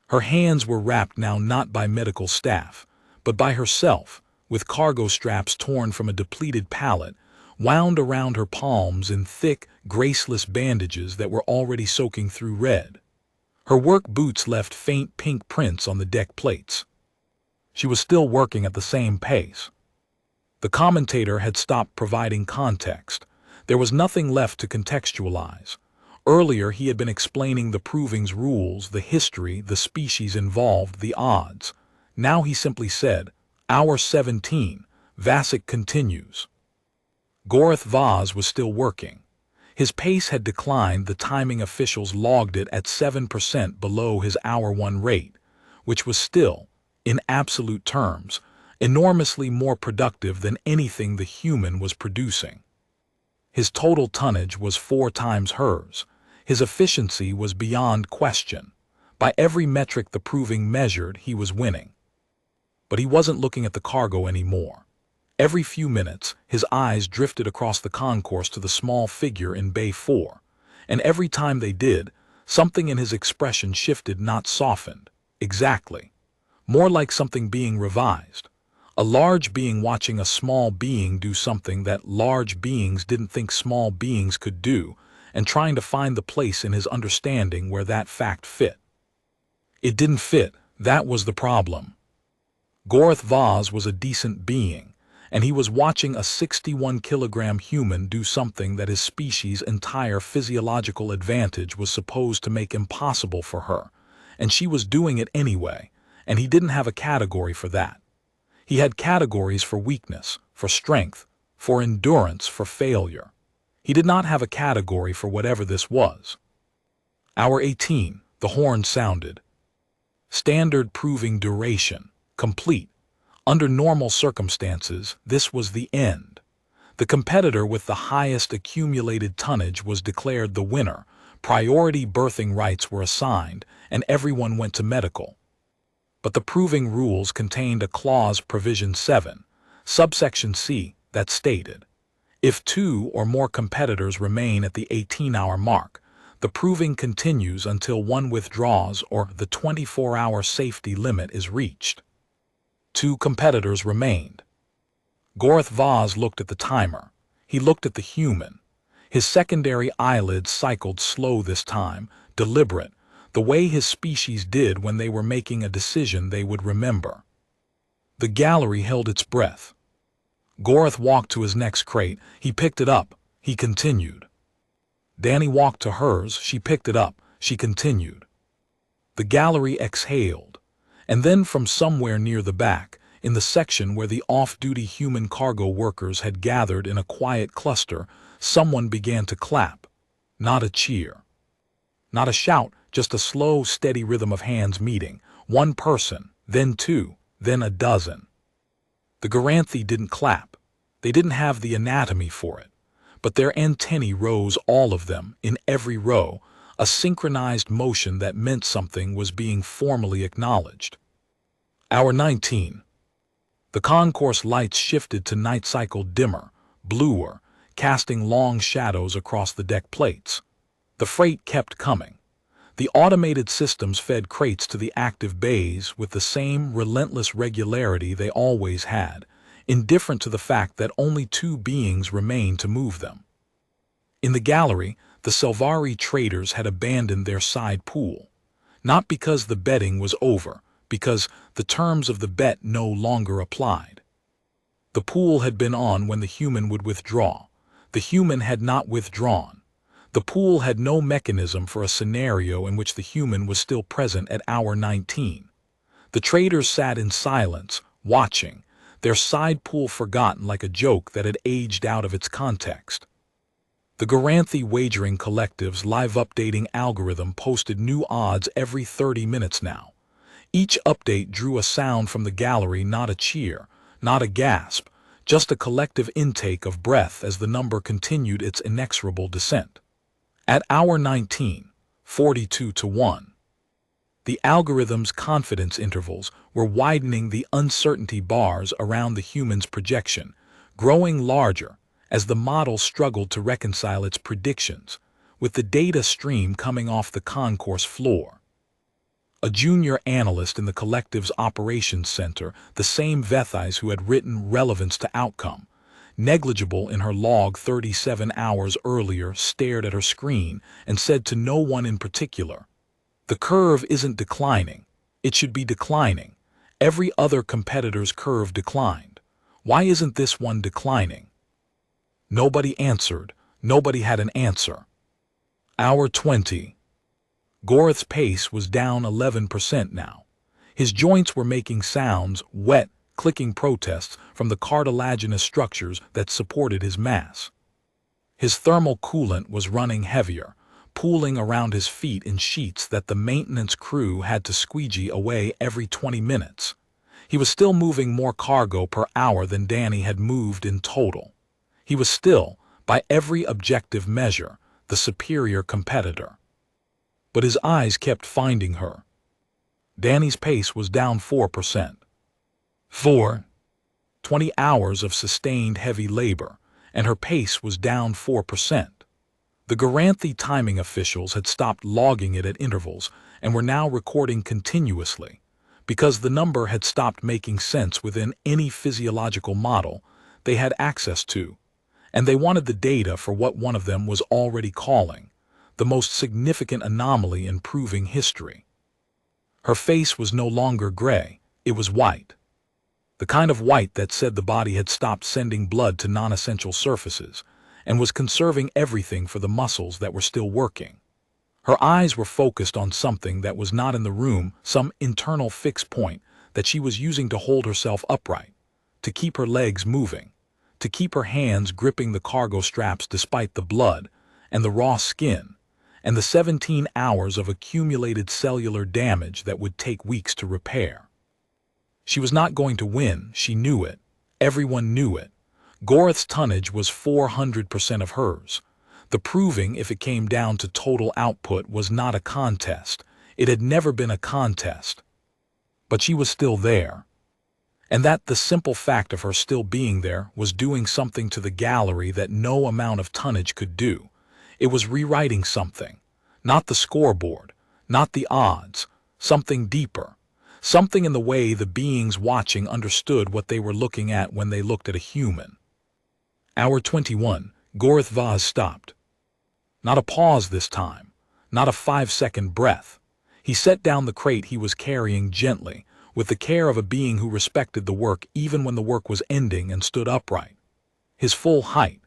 Her hands were wrapped now not by medical staff, but by herself, with cargo straps torn from a depleted pallet, wound around her palms in thick, graceless bandages that were already soaking through red. Her work boots left faint pink prints on the deck plates. She was still working at the same pace. The commentator had stopped providing context. There was nothing left to contextualize. Earlier he had been explaining the proving's rules, the history, the species involved, the odds. Now he simply said, "Hour 17, Vasic continues." Gorath Vaz was still working. His pace had declined. The timing officials logged it at 7% below his hour 1 rate, which was still, in absolute terms, enormously more productive than anything the human was producing. His total tonnage was 4 times hers. His efficiency was beyond question. By every metric the proving measured, he was winning. But he wasn't looking at the cargo anymore. Every few minutes, his eyes drifted across the concourse to the small figure in Bay 4, and every time they did, something in his expression shifted, not softened. Exactly. More like something being revised. A large being watching a small being do something that large beings didn't think small beings could do, and trying to find the place in his understanding where that fact fit. It didn't fit, that was the problem. Gorath Vaz was a decent being, and he was watching a 61-kilogram human do something that his species' entire physiological advantage was supposed to make impossible for her, and she was doing it anyway, and he didn't have a category for that. He had categories for weakness, for strength, for endurance, for failure. He did not have a category for whatever this was. Hour 18, the horn sounded. Standard proving duration, complete. Under normal circumstances, this was the end. The competitor with the highest accumulated tonnage was declared the winner, priority birthing rights were assigned, and everyone went to medical. But the proving rules contained a clause provision 7, subsection C, that stated, if 2 or more competitors remain at the 18-hour mark, the proving continues until one withdraws or the 24-hour safety limit is reached. 2 competitors remained. Gorath Vaz looked at the timer. He looked at the human. His secondary eyelids cycled slow this time, deliberate, the way his species did when they were making a decision they would remember. The gallery held its breath. Gorath walked to his next crate. He picked it up. He continued. Danny walked to hers. She picked it up. She continued. The gallery exhaled. And then from somewhere near the back, in the section where the off-duty human cargo workers had gathered in a quiet cluster, someone began to clap. Not a cheer. Not a shout, just a slow, steady rhythm of hands meeting. One person, then 2, then a dozen. The Garanthi didn't clap. They didn't have the anatomy for it. But their antennae rose, all of them, in every row, a synchronized motion that meant something was being formally acknowledged. Hour 19. The concourse lights shifted to night cycle dimmer, bluer, casting long shadows across the deck plates. The freight kept coming. The automated systems fed crates to the active bays with the same relentless regularity they always had, indifferent to the fact that only 2 beings remained to move them. In the gallery, the Selvari traders had abandoned their side pool, not because the betting was over, because the terms of the bet no longer applied. The pool had been on when the human would withdraw. The human had not withdrawn. The pool had no mechanism for a scenario in which the human was still present at hour 19. The traders sat in silence, watching, their side pool forgotten like a joke that had aged out of its context. The Garanthi Wagering Collective's live updating algorithm posted new odds every 30 minutes now. Each update drew a sound from the gallery, not a cheer, not a gasp, just a collective intake of breath as the number continued its inexorable descent. At hour 19, 42 to 1. The algorithm's confidence intervals were widening, the uncertainty bars around the human's projection, growing larger as the model struggled to reconcile its predictions with the data stream coming off the concourse floor. A junior analyst in the collective's operations center, the same Vethais who had written relevance to outcome, negligible in her log 37 hours earlier, stared at her screen and said to no one in particular, "The curve isn't declining. It should be declining. Every other competitor's curve declined. Why isn't this one declining?" Nobody answered. Nobody had an answer. Hour 20. Gorath's pace was down 11% now. His joints were making sounds, wet, clicking protests from the cartilaginous structures that supported his mass. His thermal coolant was running heavier, pooling around his feet in sheets that the maintenance crew had to squeegee away every 20 minutes. He was still moving more cargo per hour than Danny had moved in total. He was still, by every objective measure, the superior competitor. But his eyes kept finding her. Danny's pace was down 4%. 20 hours of sustained heavy labor, and her pace was down 4%. The Garanthi timing officials had stopped logging it at intervals and were now recording continuously, because the number had stopped making sense within any physiological model they had access to, and they wanted the data for what one of them was already calling the most significant anomaly in proving history. Her face was no longer gray, it was white. The kind of white that said the body had stopped sending blood to non-essential surfaces and was conserving everything for the muscles that were still working. Her eyes were focused on something that was not in the room, some internal fixed point that she was using to hold herself upright, to keep her legs moving, to keep her hands gripping the cargo straps despite the blood and the raw skin and the 17 hours of accumulated cellular damage that would take weeks to repair. She was not going to win, she knew it. Everyone knew it. Gorth's tonnage was 400% of hers. The proving, if it came down to total output, was not a contest. It had never been a contest. But she was still there. And that the simple fact of her still being there was doing something to the gallery that no amount of tonnage could do. It was rewriting something. Not the scoreboard, not the odds, something deeper. Something in the way the beings watching understood what they were looking at when they looked at a human. Hour 21, Gorth Vaz stopped. Not a pause this time, not a 5-second breath. He set down the crate he was carrying gently, with the care of a being who respected the work even when the work was ending, and stood upright. His full height,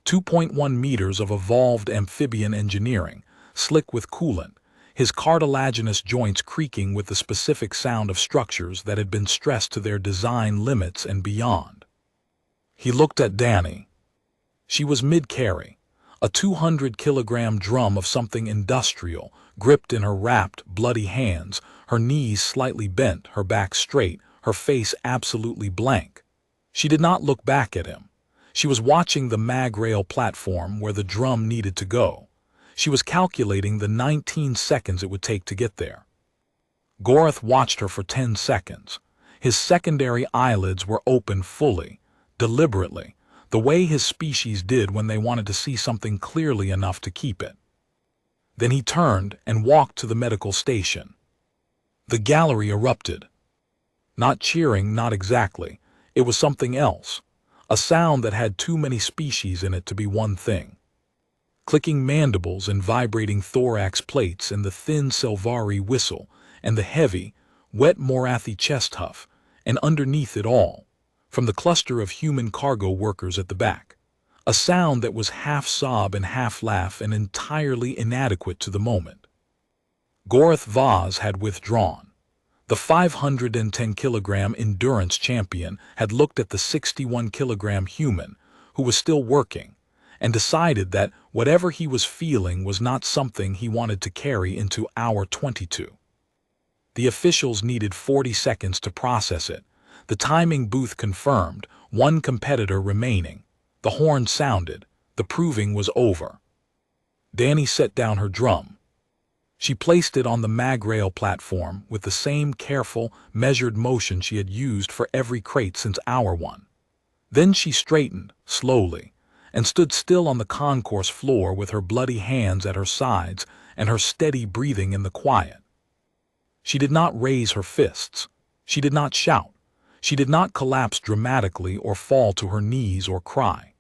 2.1 meters of evolved amphibian engineering, slick with coolant, his cartilaginous joints creaking with the specific sound of structures that had been stressed to their design limits and beyond. He looked at Danny. She was mid-carry, a 200-kilogram drum of something industrial, gripped in her wrapped, bloody hands, her knees slightly bent, her back straight, her face absolutely blank. She did not look back at him. She was watching the mag rail platform where the drum needed to go. She was calculating the 19 seconds it would take to get there. Gorth watched her for 10 seconds. His secondary eyelids were open fully, deliberately, the way his species did when they wanted to see something clearly enough to keep it. Then he turned and walked to the medical station. The gallery erupted. Not cheering, not exactly. It was something else. A sound that had too many species in it to be one thing. Clicking mandibles and vibrating thorax plates and the thin Selvari whistle and the heavy, wet Morathi chest huff, and underneath it all, from the cluster of human cargo workers at the back, a sound that was half sob and half laugh and entirely inadequate to the moment. Gorth Vaz had withdrawn. The 510-kilogram endurance champion had looked at the 61-kilogram human, who was still working, and decided that whatever he was feeling was not something he wanted to carry into hour 22. The officials needed 40 seconds to process it. The timing booth confirmed, one competitor remaining. The horn sounded. The proving was over. Danny set down her drum. She placed it on the mag rail platform with the same careful, measured motion she had used for every crate since hour 1. Then she straightened, slowly, and stood still on the concourse floor with her bloody hands at her sides and her steady breathing in the quiet. She did not raise her fists. She did not shout. She did not collapse dramatically or fall to her knees or cry.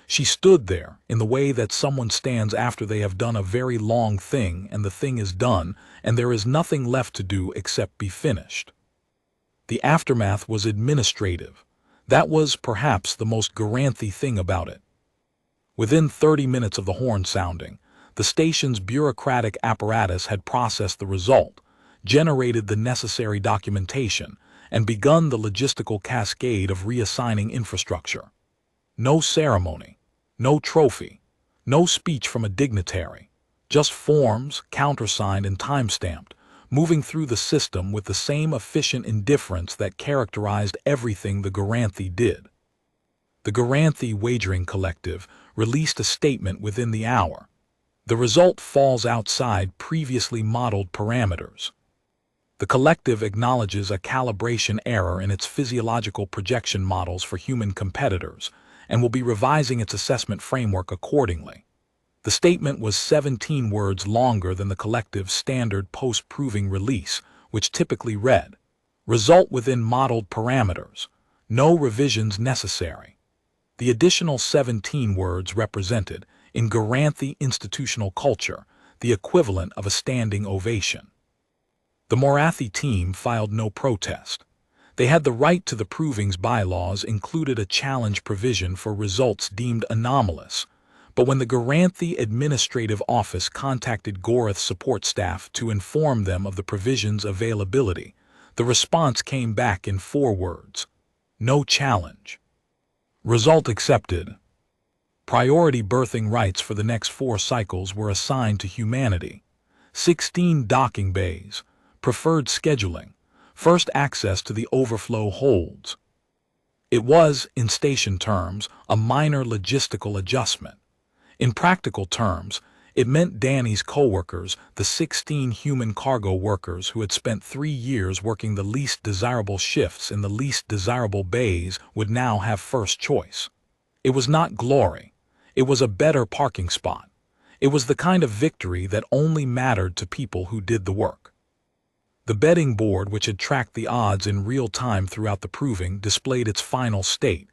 She stood there in the way that someone stands after they have done a very long thing and the thing is done and there is nothing left to do except be finished. The aftermath was administrative. That was perhaps the most Garanthi thing about it. Within 30 minutes of the horn sounding, the station's bureaucratic apparatus had processed the result, generated the necessary documentation, and begun the logistical cascade of reassigning infrastructure. No ceremony, no trophy, no speech from a dignitary, just forms, countersigned and time-stamped, moving through the system with the same efficient indifference that characterized everything the Garanthi did. The Garanthi Wagering Collective released a statement within the hour. The result falls outside previously modeled parameters. The collective acknowledges a calibration error in its physiological projection models for human competitors and will be revising its assessment framework accordingly. The statement was 17 words longer than the collective's standard post-proving release, which typically read, "Result within modeled parameters. No revisions necessary." The additional 17 words represented, in Garanthi institutional culture, the equivalent of a standing ovation. The Morathi team filed no protest. They had the right to. The proving's bylaws included a challenge provision for results deemed anomalous, but when the Garanthi Administrative Office contacted Gorath's support staff to inform them of the provision's availability, the response came back in 4 words: no challenge. Result accepted. Priority birthing rights for the next 4 cycles were assigned to humanity. 16 docking bays, preferred scheduling, first access to the overflow holds. It was, in station terms, a minor logistical adjustment. In practical terms, it meant Danny's co-workers, the 16 human cargo workers who had spent 3 years working the least desirable shifts in the least desirable bays, would now have first choice. It was not glory. It was a better parking spot. It was the kind of victory that only mattered to people who did the work. The betting board, which had tracked the odds in real time throughout the proving, displayed its final state.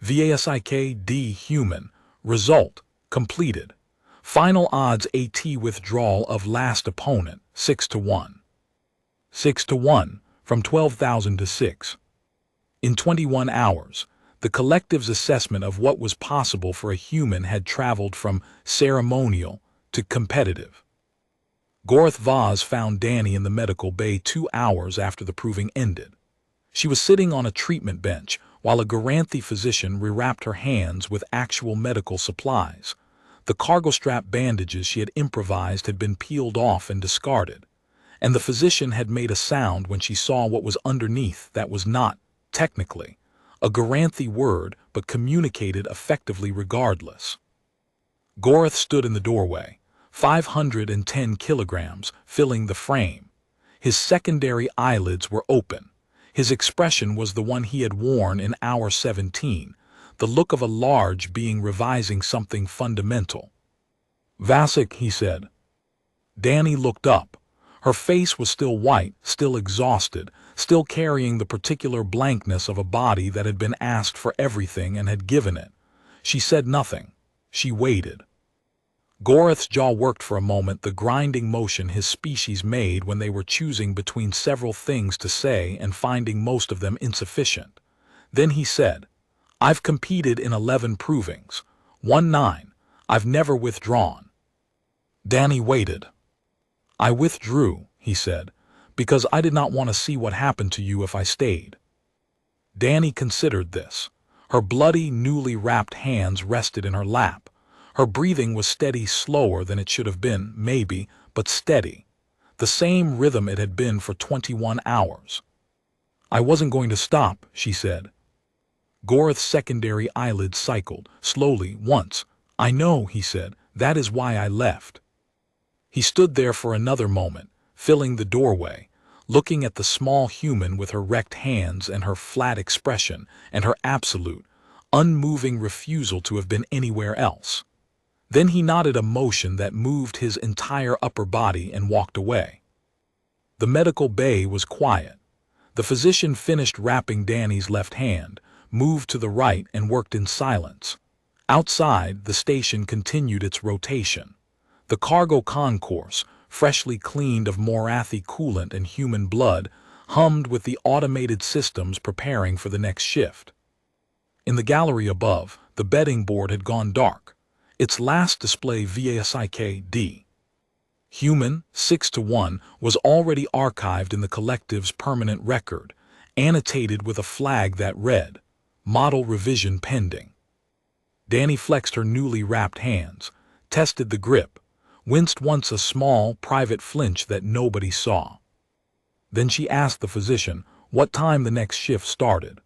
VASIK-D human. Result: completed. Final odds AT withdrawal of last opponent, 6-1. 6-1, from 12,000 to 6. In 21 hours, the collective's assessment of what was possible for a human had traveled from ceremonial to competitive. Gorath Vaz found Danny in the medical bay 2 hours after the proving ended. She was sitting on a treatment bench while a Garanthi physician rewrapped her hands with actual medical supplies. The cargo strap bandages she had improvised had been peeled off and discarded, and the physician had made a sound when she saw what was underneath that was not, technically, a Garanthi word but communicated effectively regardless. Gorath stood in the doorway, 510 kilograms, filling the frame. His secondary eyelids were open. His expression was the one he had worn in hour 17, the look of a large being revising something fundamental. "Vasek," he said. Danny looked up. Her face was still white, still exhausted, still carrying the particular blankness of a body that had been asked for everything and had given it. She said nothing. She waited. Gorath's jaw worked for a moment, the grinding motion his species made when they were choosing between several things to say and finding most of them insufficient. Then he said, "I've competed in 11 provings. Won 9. I've never withdrawn." Danny waited. "I withdrew," he said, "because I did not want to see what happened to you if I stayed." Danny considered this. Her bloody, newly wrapped hands rested in her lap. Her breathing was steady, slower than it should have been, maybe, but steady. The same rhythm it had been for 21 hours. "I wasn't going to stop," she said. Gorath's secondary eyelids cycled, slowly, once. "I know," he said. "That is why I left." He stood there for another moment, filling the doorway, looking at the small human with her wrecked hands and her flat expression and her absolute, unmoving refusal to have been anywhere else. Then he nodded a motion that moved his entire upper body and walked away. The medical bay was quiet. The physician finished wrapping Danny's left hand, moved to the right and worked in silence. Outside, the station continued its rotation. The cargo concourse, freshly cleaned of Morathi coolant and human blood, hummed with the automated systems preparing for the next shift. In the gallery above, the betting board had gone dark. Its last display VASIK-D. Human, 6-1, was already archived in the collective's permanent record, annotated with a flag that read, "Model revision pending." Danny flexed her newly wrapped hands, tested the grip, winced once, a small, private flinch that nobody saw. Then she asked the physician what time the next shift started.